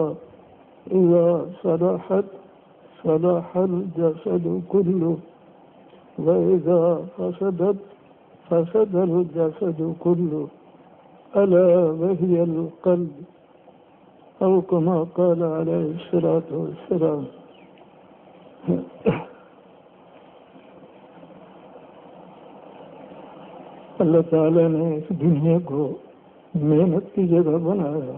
إذا صلحت صلح الجسد كله وإذا فسدت فسد الجسد كله ألا وهي القلب أو كما قال عليه الصلاة والسلام. اللہ تعالیٰ نے اس دنیا کو محنت کی جگہ بنایا،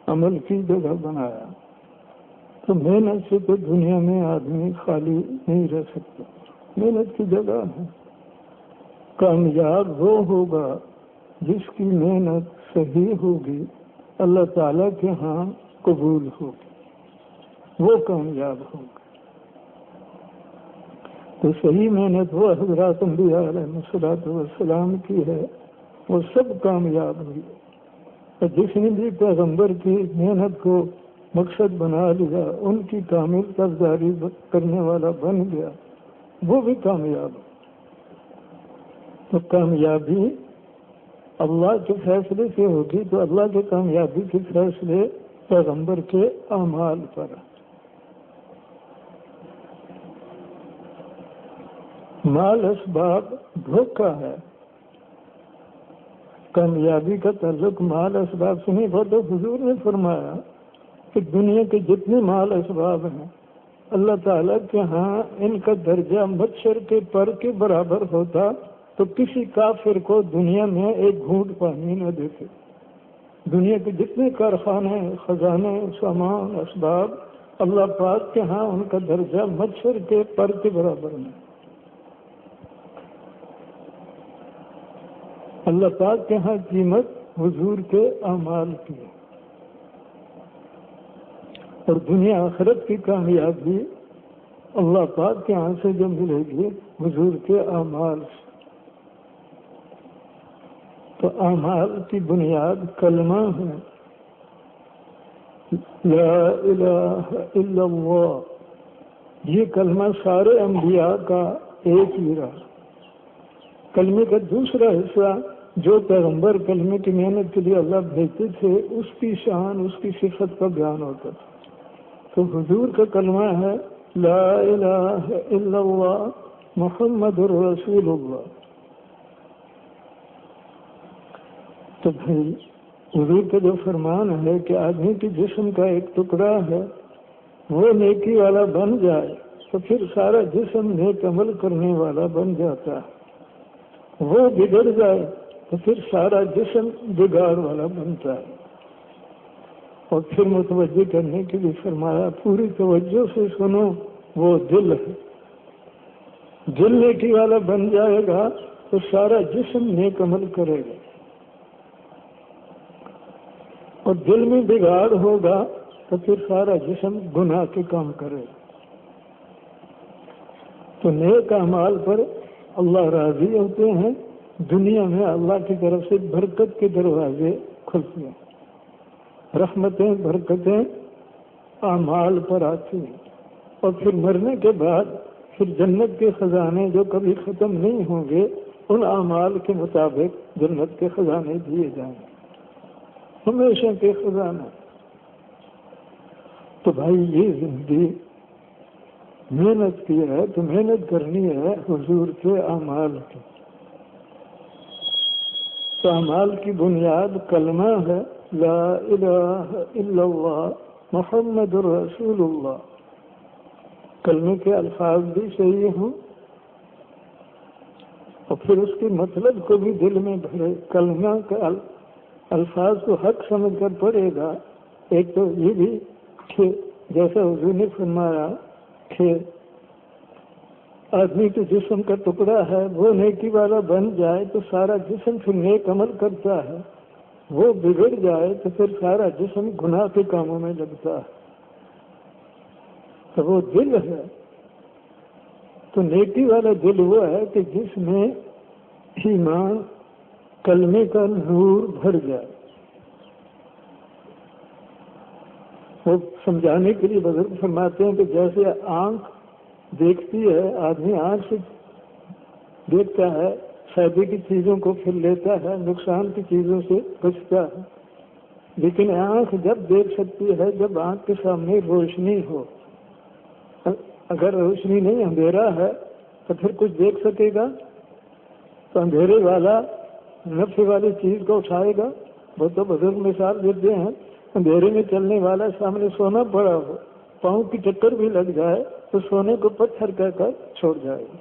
عمل کی جگہ بنایا، تو محنت سے تو دنیا میں آدمی خالی نہیں رہ سکتا، محنت کی جگہ ہے۔ کامیاب وہ ہوگا جس کی محنت صحیح ہوگی، اللہ تعالیٰ کے ہاں قبول ہوگی، وہ کامیاب ہوگا۔ تو صحیح محنت وہ حضرات انبیاء علیہ السلام کی ہے، وہ سب کامیاب ہوئی۔ اور جس نے بھی پیغمبر کی محنت کو مقصد بنا لیا، ان کی کامل تابعداری کرنے والا بن گیا، وہ بھی کامیاب ہو۔ تو کامیابی اللہ کے فیصلے سے ہوگی، تو اللہ کے کامیابی کے فیصلے پیغمبر کے اعمال پر۔ مال اسباب دھوکہ ہے، کامیابی کا تعلق مال اسباب سے نہیں۔ تو حضور نے فرمایا کہ دنیا کے جتنے مال اسباب ہیں اللہ تعالیٰ کے ہاں ان کا درجہ مچھر کے پر کے برابر ہوتا تو کسی کافر کو دنیا میں ایک گھونٹ پانی نہ دیتے۔ دنیا کے جتنے کارخانے، خزانے، سامان، اسباب، اللہ پاک کے ہاں ان کا درجہ مچھر کے پر کے برابر نہیں۔ اللہ پاک کے ہاں قیمت حضور کے اعمال کی ہے، اور دنیا آخرت کی کامیابی اللہ پاک کے ہاں سے جو ملے گی حضور کے اعمال سے۔ تو اعمال کی بنیاد کلمہ ہے، لا الہ الا اللہ۔ یہ کلمہ سارے انبیاء کا ایک ہی رہا۔ کلمے کا دوسرا حصہ جو پیغمبر کلمے کی محنت کے لیے اللہ بھیجتے تھے، اس کی شان، اس کی صفت کا بیان ہوتا تھا۔ تو حضور کا کلمہ ہے لا الہ الا اللہ محمد رسول اللہ۔ تو بھائی حضور کا جو فرمان ہے کہ آدمی کے جسم کا ایک ٹکڑا ہے، وہ نیکی والا بن جائے تو پھر سارا جسم نیک عمل کرنے والا بن جاتا ہے، وہ بگڑ جائے تو پھر سارا جسم بگاڑ والا بنتا ہے۔ اور پھر متوجہ کرنے کے لیے فرمایا پوری توجہ سے سنو، وہ دل ہے، دل نیکی والا بن جائے گا تو سارا جسم نیک عمل کرے گا، اور دل میں بگاڑ ہوگا تو پھر سارا جسم گناہ کے کام کرے گا۔ تو نیک اعمال پر اللہ راضی ہوتے ہیں، دنیا میں اللہ کی طرف سے برکت کے دروازے کھلتے ہیں، رحمتیں برکتیں اعمال پر آتی ہیں، اور پھر مرنے کے بعد پھر جنت کے خزانے جو کبھی ختم نہیں ہوں گے، ان اعمال کے مطابق جنت کے خزانے دیے جائیں گے، ہمیشہ کے خزانے۔ تو بھائی یہ زندگی محنت کی ہے، تو محنت کرنی ہے حضور کے اعمال کی۔ تو اعمال کی بنیاد کلمہ ہے لا الہ الا اللہ محمد رسول اللہ۔ کلمے کے الفاظ بھی صحیح ہوں اور پھر اس کے مطلب کو بھی دل میں بھرے۔ کلمہ کے الفاظ کو حق سمجھ کر پڑھے گا۔ ایک تو یہ بھی کہ جیسا حضور نے فرمایا کہ آدمی کے جسم کا ٹکڑا ہے، وہ نیکی والا بن جائے تو سارا جسم پھر نیک عمل کرتا ہے، وہ بگڑ جائے تو پھر سارا جسم گناہ کے کاموں میں لگتا ہے۔ تو وہ دل ہے، تو نیکی والا دل وہ ہے کہ جس میں ایمان کلمے کا نور بھر جائے۔ وہ سمجھانے کے لیے بزرگ فرماتے ہیں کہ جیسے آنکھ دیکھتی ہے، آدمی آنکھ سے دیکھتا ہے، فائدے کی چیزوں کو پھر لیتا ہے، نقصان کی چیزوں سے بچتا ہے۔ لیکن آنکھ جب دیکھ سکتی ہے جب آنکھ کے سامنے روشنی ہو. اگر روشنی نہیں اندھیرا ہے تو پھر کچھ دیکھ سکے گا؟ تو اندھیرے والا نفس والی چیز کو اٹھائے گا. وہ تو بزرگ مثال دیتے ہیں، اندھیرے میں چلنے والا سامنے سونا پڑا ہو، پاؤں کی ٹکر بھی لگ جائے تو سونے کو پتھر کہہ کر چھوڑ جائے گا.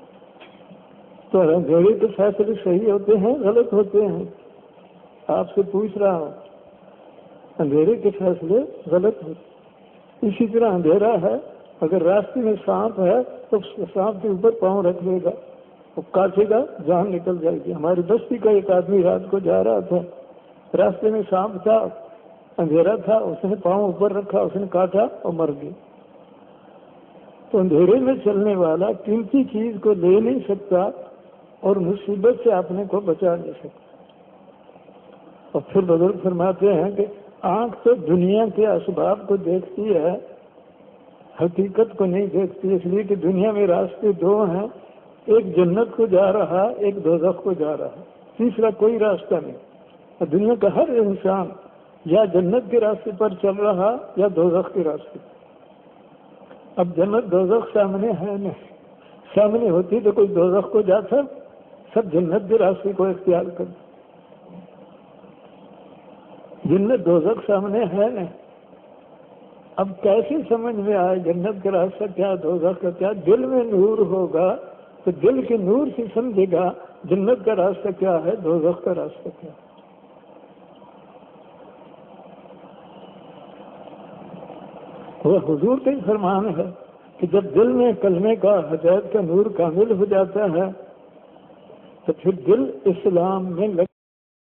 تو اندھیرے کے فیصلے صحیح ہوتے ہیں غلط ہوتے ہیں؟ آپ سے پوچھ رہا ہوں، اندھیرے کے فیصلے غلط ہوتے. اسی طرح اندھیرا ہے، اگر راستے میں سانپ ہے تو سانپ کے اوپر پاؤں رکھ لے گا، وہ کاٹے گا، جان نکل جائے گی. ہماری بستی کا ایک آدمی رات کو جا رہا تھا، راستے میں سانپ تھا، اندھیرا تھا، اس نے پاؤں اوپر رکھا، اس نے کاٹا اور مر گیا. تو اندھیرے میں چلنے والا قیمتی چیز کو لے نہیں سکتا اور مصیبت سے اپنے کو بچا نہیں سکتا. اور پھر بزرگ فرماتے ہیں کہ آنکھ تو دنیا کے اسباب کو دیکھتی ہے، حقیقت کو نہیں دیکھتی، اس لیے کہ دنیا میں راستے دو ہیں، ایک جنت کو جا رہا، ایک دوزخ کو جا رہا، تیسرا کوئی راستہ نہیں. اور دنیا کا ہر انسان یا جنت کے راستے پر چل رہا یا دوزخ کے راستے. اب جنت دوزخ سامنے ہے نہیں، سامنے ہوتی تو کوئی دوزخ کو جاتا، سب جنت کے راستے کو اختیار کرتا. جنت دوزخ سامنے ہے نہیں. اب کیسے سمجھ میں آئے جنت کا راستہ کیا دوزخ کا کیا؟ دل میں نور ہوگا تو دل کے نور سے سمجھے گا جنت کا راستہ کیا ہے، دوزخ کا راستہ کیا ہے. وہ حضور کا ہی فرمان ہے کہ جب دل میں کلمے کا ہدایت کا نور کامل ہو جاتا ہے تو پھر دل اسلام میں